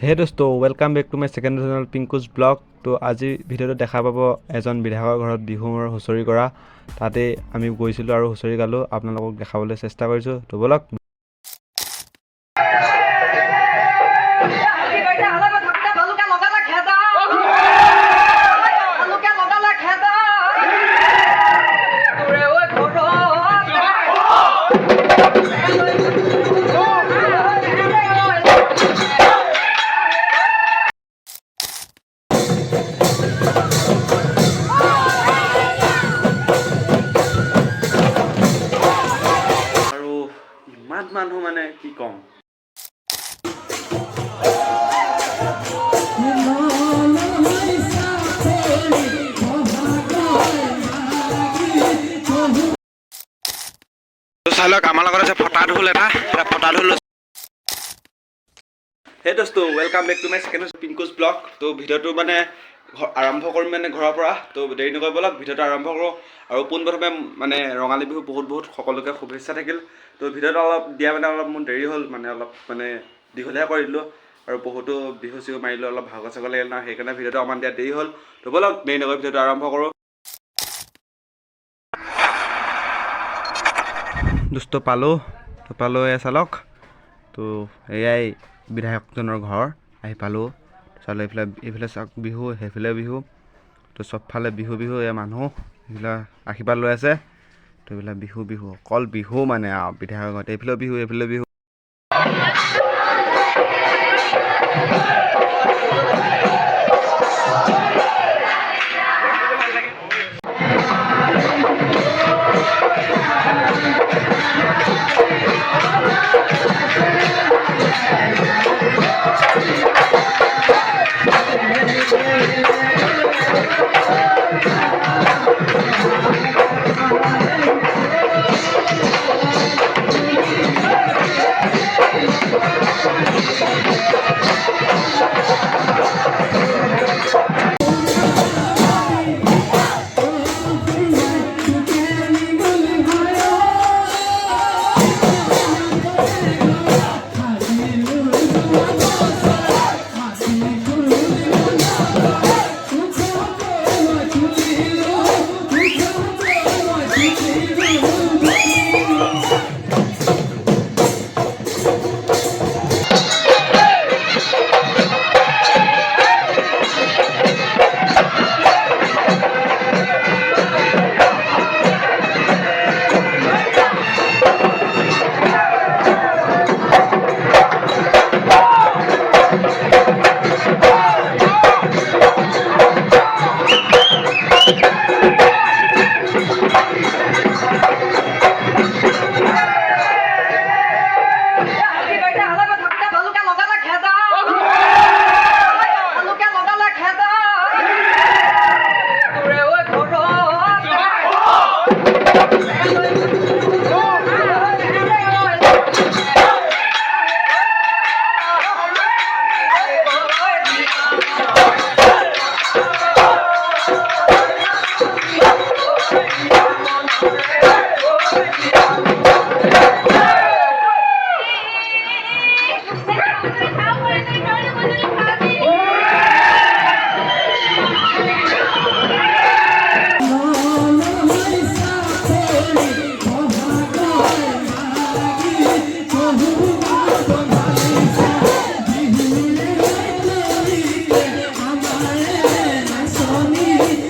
হে দোস্ত welcome back to my second channel Pinku's blog. তো আজি ভিডিঅ'টো দেখা পাব এজন বিধায়কৰ ঘৰত বিহুৰ হুঁচৰি কৰা। তাতেই আমি গৈছিলোঁ আৰু হুঁচৰি গালোঁ, আপোনালোকক দেখাবলৈ চেষ্টা কৰিছোঁ। তো ব'লক। আৰু ইমান মানুহ মানে কি ক'ম। চাই লওক, আমাৰ লগত আছে ফটা ঢোল এটা ফটা ঢোল। হে দোস্ত welcome back to my second Pinku's blog. তো ভিডিঅ'টো মানে আৰম্ভ কৰিম মানে ঘৰৰ পৰা। তো দেৰি নকৰি ব'লক ভিডিঅ'টো আৰম্ভ কৰোঁ। আৰু পোনপ্ৰথমে মানে ৰঙালী বিহু বহুত সকলোকে শুভেচ্ছা থাকিল। তো ভিডিঅ'টো অলপ দিয়া মানে অলপ মোৰ দেৰি হ'ল, মানে অলপ মানে দীঘলীয়া কৰি দিলোঁ আৰু বহুতো বিহু চিহু মাৰিলোঁ, অলপ ভাগৰ চাগৰ লাগিল ন, সেইকাৰণে ভিডিঅ'টো অকণমান দিয়া দেৰি হ'ল। তো ব'লক দেৰি নকৰি ভিডিঅ'টো আৰম্ভ কৰোঁ। দুষ্ট পালোঁ চালক। তো এয়াই বিধায়কজনৰ ঘৰ আহি পালোঁ। চালোঁ এইফালে চাওক বিহু, সেইফালে বিহু। তো চবফালে বিহু এয়া মানুহ এইফালে আশীৰ্বাদ লৈ আছে। তো এইবিলাক বিহু অকল বিহু মানে আৰু বিধায়কৰ ঘৰত এইফালেও বিহু এইফালেও বিহু।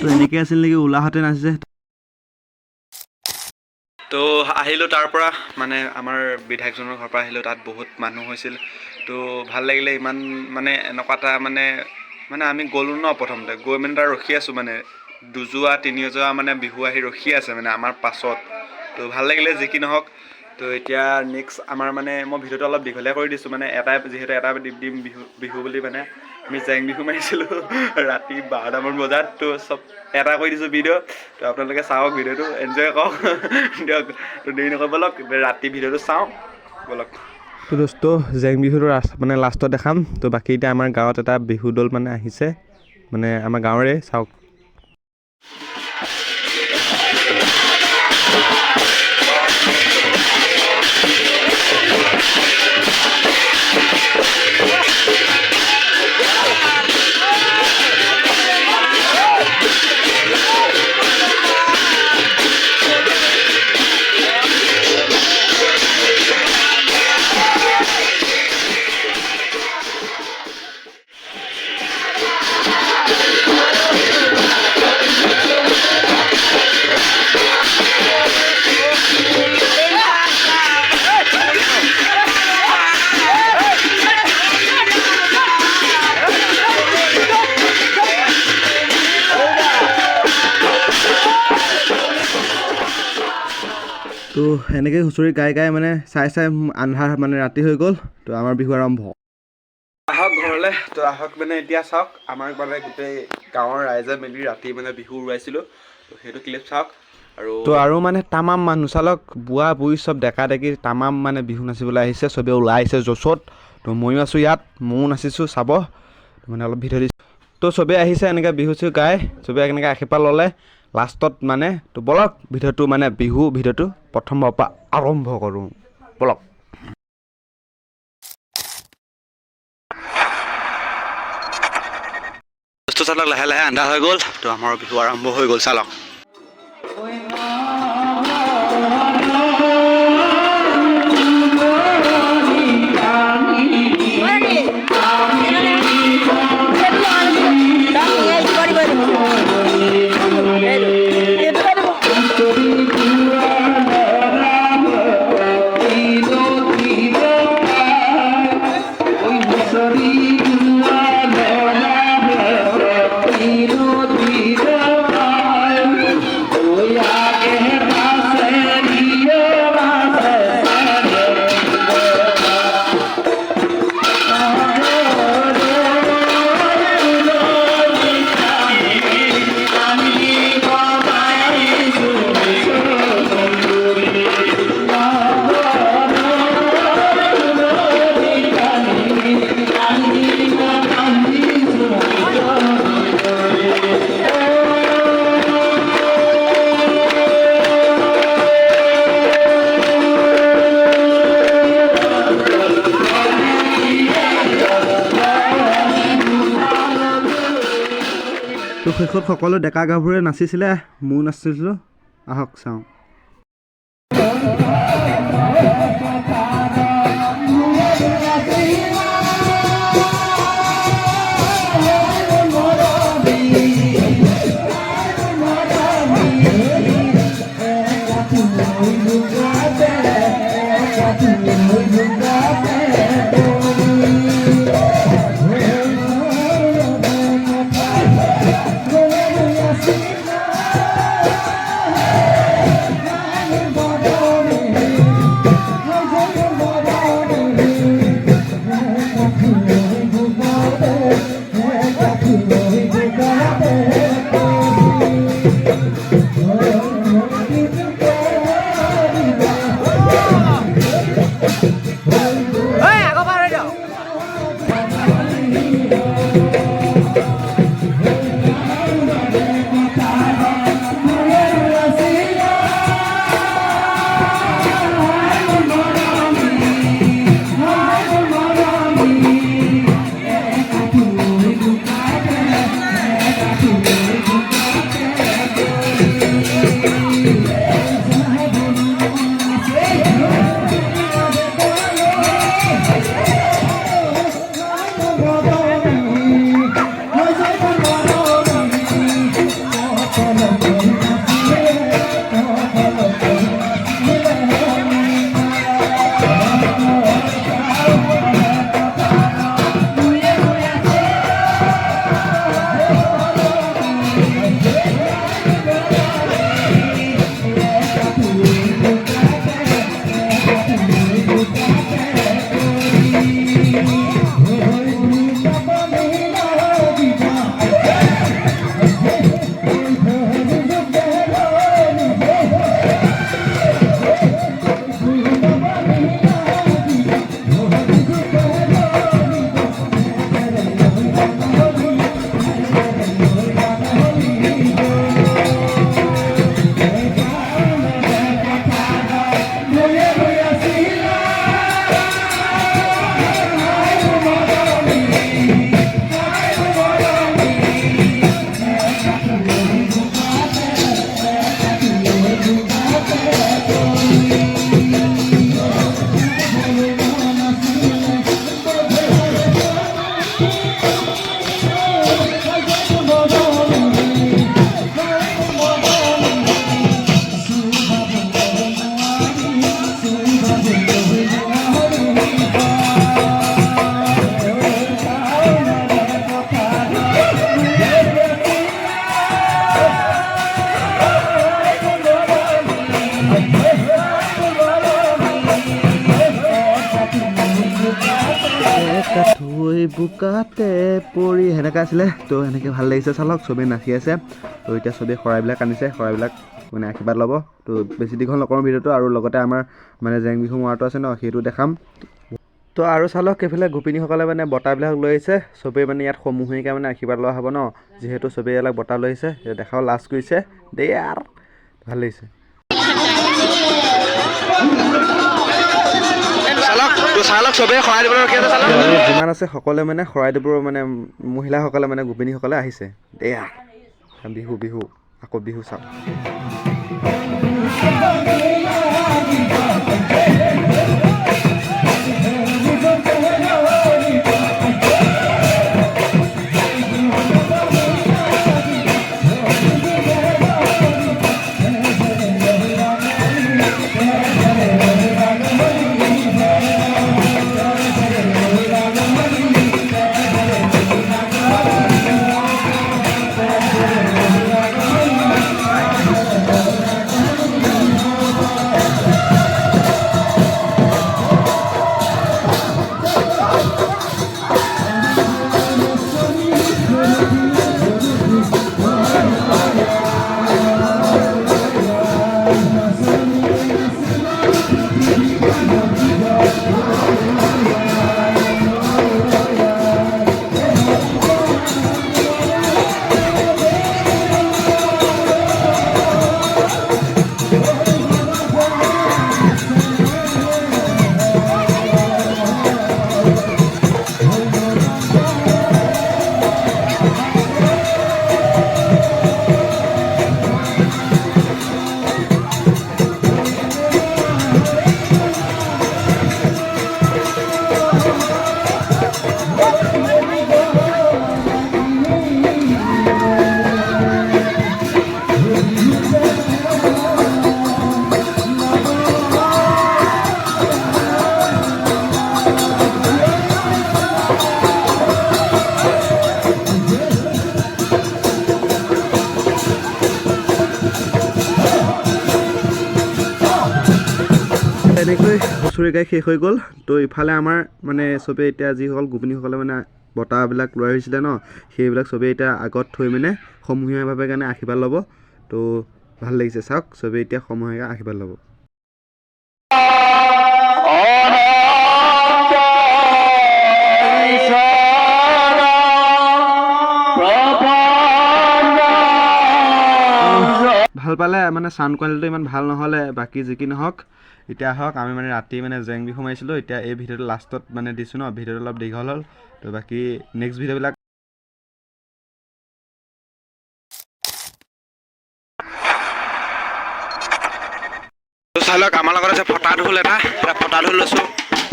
তো এনেকৈ আছিল নেকি, ওলাহঁতে নাচিছে। তো আহিলোঁ তাৰ পৰা, মানে আমাৰ বিধায়কজনৰ ঘৰৰ পৰা আহিলোঁ। তাত বহুত মানুহ হৈছিল। তো ভাল লাগিলে ইমান, মানে এনেকুৱা এটা মানে আমি গ'লোঁ ন, প্ৰথমতে গৈ মানে তাত ৰখি আছোঁ, মানে দুযোৱা তিনিযোৱা মানে বিহু আহি ৰখি আছে মানে আমাৰ পাছত। তো ভাল লাগিলে যি কি নহওক। তো এতিয়া নেক্সট আমাৰ মানে মই ভিডিঅ'টো অলপ দীঘলীয়া কৰি দিছোঁ, মানে যিহেতু এটা দিম বিহু বুলি মানে আমি জেং বিহু মাৰিছিলোঁ ৰাতি 12টামান বজাত। তো চব এটা কৰি দিছোঁ ভিডিঅ'। তো আপোনালোকে চাওক ভিডিঅ'টো, এনজয় কৰক দিয়ক। তো দেৰি নকৰিব, ব'লক ৰাতি ভিডিঅ'টো চাওঁ ব'লক। তো দোস্ত জেং বিহুটো মানে লাষ্টত দেখাম। তো বাকী এতিয়া আমাৰ গাঁৱত এটা বিহু দল মানে আহিছে, মানে আমাৰ গাঁৱৰে, চাওক। এনেকৈ হুঁচৰি গাই গাই মানে চাই আন্ধাৰ মানে ৰাতি হৈ গ'ল। তো আমাৰ বিহু আৰম্ভ। আহক ঘৰলৈ। তো আহক মানে এতিয়া চাওক, আমাৰ মানে গোটেই গাঁৱৰ ৰাইজে মিলি ৰাতি মানে বিহু উৰুৱাইছিলোঁ। তো সেইটো ক্লিপ চাওক। আৰু মানে তামাম মানুহ চালক, বুঢ়া বুঢ়ী চব ডেকা ডেকি তামাম মানে বিহু নাচিবলৈ আহিছে। চবেই ওলাই আহিছে জচত। তো ময়ো আছোঁ ইয়াত, ময়ো নাচিছোঁ, চাব মানে অলপ ভিডিঅ' দিছোঁ। তো চবেই আহিছে এনেকৈ বিহু চিহু গাই, চবেই এনেকৈ আশীৰ্বাদ ল'লে লাষ্টত মানে। তো বলক ভিডিঅ'টো মানে বিহু ভিডিঅ'টো প্ৰথমৰ পৰা আৰম্ভ কৰোঁ, বলক। চালক লাহে লাহে আন্ধাৰ হৈ গ'ল। তো আমাৰ বিহু আৰম্ভ হৈ গ'ল, চালক। তো শেষত সকলো ডেকা গাভৰুৱে নাচিছিলে, ময়ো নাচিছিলোঁ। আহক চাওঁ। বোকাতে পৰি সেনেকৈ আছিলে তো এনেকৈ ভাল লাগিছে চালক চবেই নাচি আছে তো এতিয়া চবেই শৰাইবিলাক আনিছে শৰাইবিলাক মানে আশীৰ্বাদ ল'ব তো বেছি দীঘল নকৰোঁ ভিডিঅ'টো আৰু লগতে আমাৰ মানে জেং বিহু মৰাটো আছে ন সেইটো দেখাম তো আৰু চালক এইফালে গোপিনীসকলে মানে বঁটাবিলাক লৈ আহিছে চবেই মানে ইয়াত সমূহীয়াকৈ মানে আশীৰ্বাদ লোৱা হ'ব ন যিহেতু চবেই ইয়াক বঁটা লৈ আহিছে দেখাও লাজ কৰিছে দেই আৰু ভাল লাগিছে চালক চবেই শৰাই দিবলৈ ৰখি আছে চালক যিমান আছে সকলোৱে মানে শৰাই দিবৰ মানে মহিলাসকলে মানে গোপিনীসকলে আহিছে দেই বিহু বিহু আকৌ বিহু চাওক এনেকৈ হুঁচৰি গাই শেষ হৈ গ'ল তো ইফালে আমাৰ মানে চবেই এতিয়া যিসকল গোপিনীসকলে মানে বঁটাবিলাক লৈ আহিছিলে ন সেইবিলাক চবেই এতিয়া আগত থৈ মানে সমূহীয়াভাৱে কাৰণে আশীৰ্বাদ ল'ব তো ভাল লাগিছে চাওক চবেই এতিয়া সমূহীয়াকৈ আশীৰ্বাদ ল'ব ভাল পালে মানে চাউণ্ড কোৱালিটিটো ইমান ভাল নহ'লে বাকী যি কি নহওক এতিয়া আহক আমি মানে ৰাতি মানে জেং বিহু মাৰিছিলোঁ এতিয়া এই ভিডিঅ'টো লাষ্টত মানে দিছোঁ ন ভিডিঅ'টো অলপ দীঘল হ'ল তো বাকী নেক্সট ভিডিঅ'বিলাক চাই লওক আমাৰ লগত আছে ফটা ঢোল এটা ফটা ঢোল লৈছোঁ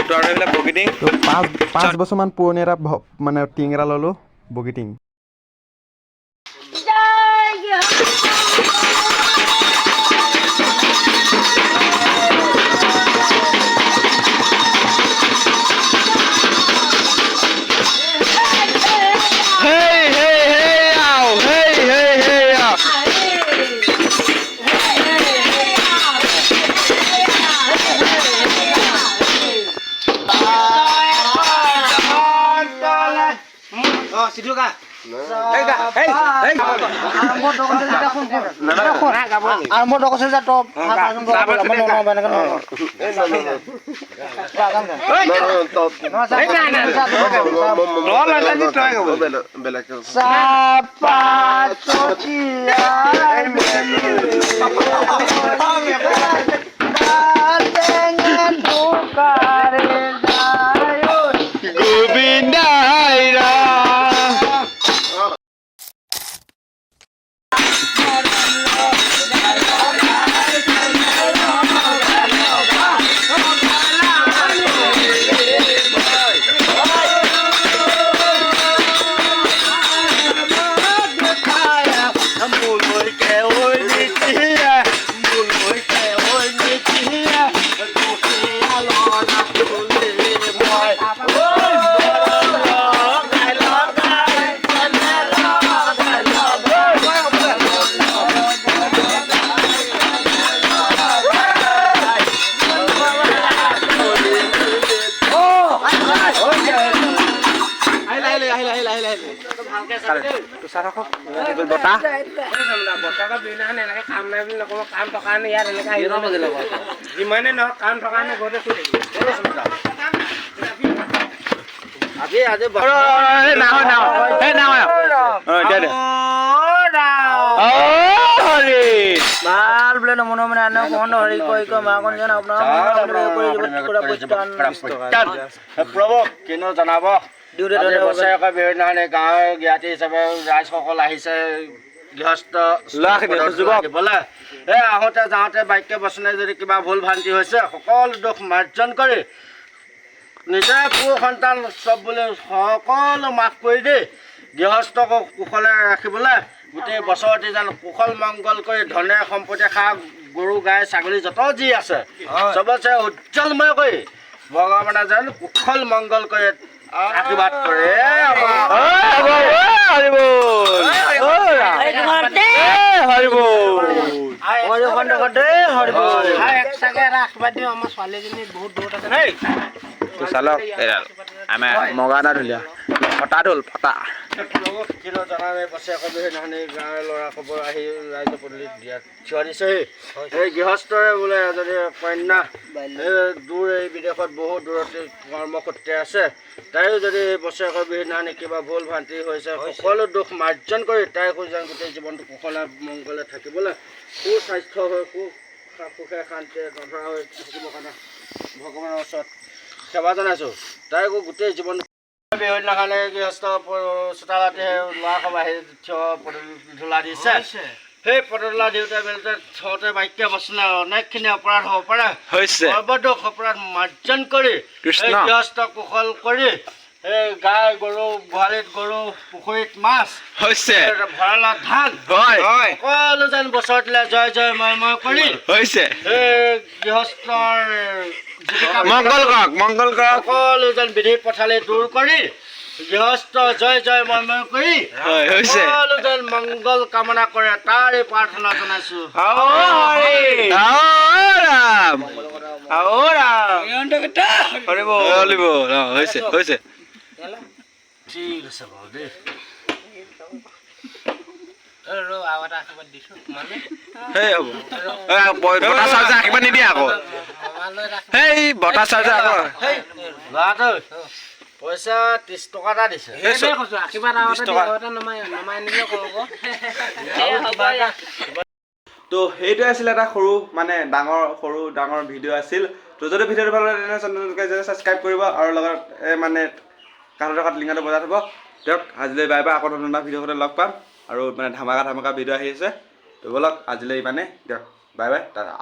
তো আৰু এইবিলাক বগীটিং তো 5 বছৰমান পুৰণি এটা মানে টিং এটা ল'লোঁ বগীটিং Siduka. Armo doko saja top. তুষাৰ হওক বতাহ যিমানে নহওক কাম থকা নাই ঘৰতে শুই থাকিব ভাল বোলে নমন মানে আনে কণ হৰি কৈ কৈ মা কণ যেন আপোনাৰ প্ৰভু কিনো জনাব বছৰেকৰ বিহুৰ দিনাখনি গাঁৱৰ জ্ঞাতি হিচাপে ৰাইজসকল আহিছে গৃহস্থ দিবলৈ এই আহোঁতে যাওঁতে বাক্য বচনে যদি কিবা ভুল ভ্ৰান্তি হৈছে সকলো দোষ মাৰ্জন কৰি নিজে পুৰুষ সন্তান চব বুলি সকলো মাফ কৰি দি গৃহস্থক কুশলে ৰাখিবলৈ গোটেই বছৰটি যেন কুশল মংগল কৰি ধনে সম্পত্তি খা গৰু গাই ছাগলী যত যি আছে চবচে উজ্জ্বলময় কৰি ভগৱানে যেন কুশল মংগল কৰি আশীৰ্বাদ কৰে আশীৰ্বাদ দিওঁ আমাৰ ছোৱালীজনী বহুত দূৰত আছে দেই চালক আমাৰ মগানা ঢুলীয়া ফটা ঢোল ফটা কিনো জনালে বছৰেকৰ বিহুৰ দিনাখনি গাঁৱৰ ল'ৰা খবৰ আহি ৰাইজৰ পদূলিত দিয়াত থিয় দিছেহি এই গৃহস্থৰে বোলে এজনী কন্যা দূৰ এই বিদেশত বহুত দূৰতে কৰ্মসূত্ৰে আছে তাইও যদি বছৰেকৰ বিহুৰ দিনাখনি কিবা ভুল ভ্ৰান্তি হৈছে সকলো দোষ মাৰ্জন কৰি তাই যেন গোটেই জীৱনটো কুশলে মংগলে থাকিবলৈ সুস্বাস্থ্য হৈ সুখে শান্তিৰে নধৰা হৈ থাকিবৰ কাৰণে ভগৱানৰ ওচৰত সেৱা জনাইছোঁ তাইকো গোটেই জীৱন বিহুৰ দিনাখনে গৃহস্থ চোতালতে ল'ৰা সব আহি থিয় পদূলি ধূলা দিছে সেই পদূলা দিওঁতে মেলোতে থওঁতে বাক্য বচনে অনেকখিনি অপৰাধ হ'ব পাৰে সৰ্বদোষ অপৰাধ মাৰ্জন কৰি এই গৃহস্থ কুশল কৰি এই গাই গৰু গোহালিত গৰু পুখুৰীত মাছ হৈছে ভঁৰালত ধান সকলো যেন বছৰটিলে জয় জয় ময় কৰি হৈছে এই গৃহস্থৰ মংগল কৰক সকলো যেন বিধি পথালি দূৰ কৰি গৃহস্থ জয় জয় ময় কৰি সকলো যেন মংগল কামনা কৰে তাৰে প্ৰাৰ্থনা জনাইছোঁ হৈছে ঠিক আছে বাৰু দেই বতাহ চাৰ্জাৰ আশীৰ্বাদ নিদিয়ে আকৌ সেই বতাহ চাৰ্জাৰ আকৌ ল'ৰাটো পইচা 30 টকা এটা দিছে তো সেইটোৱে আছিল এটা সৰু মানে ডাঙৰ ভিডিঅ' আছিল তো যদি ভিডিঅ'টো ভাল লাগে তেনেহ'লে চেনেলটোকে ছাবস্ক্ৰাইব কৰিব আৰু লগত মানে কাষত থকা লিংকটো বজাই থ'ব দিয়ক আজিলৈ বাই বাই আকৌ নতুন এটা ভিডিঅ'তে লগ পাম আৰু মানে ধামাকা ভিডিঅ' আহি আছে তো ব'লক আজিলৈ ইমানে দিয়ক বাই বাই টাটা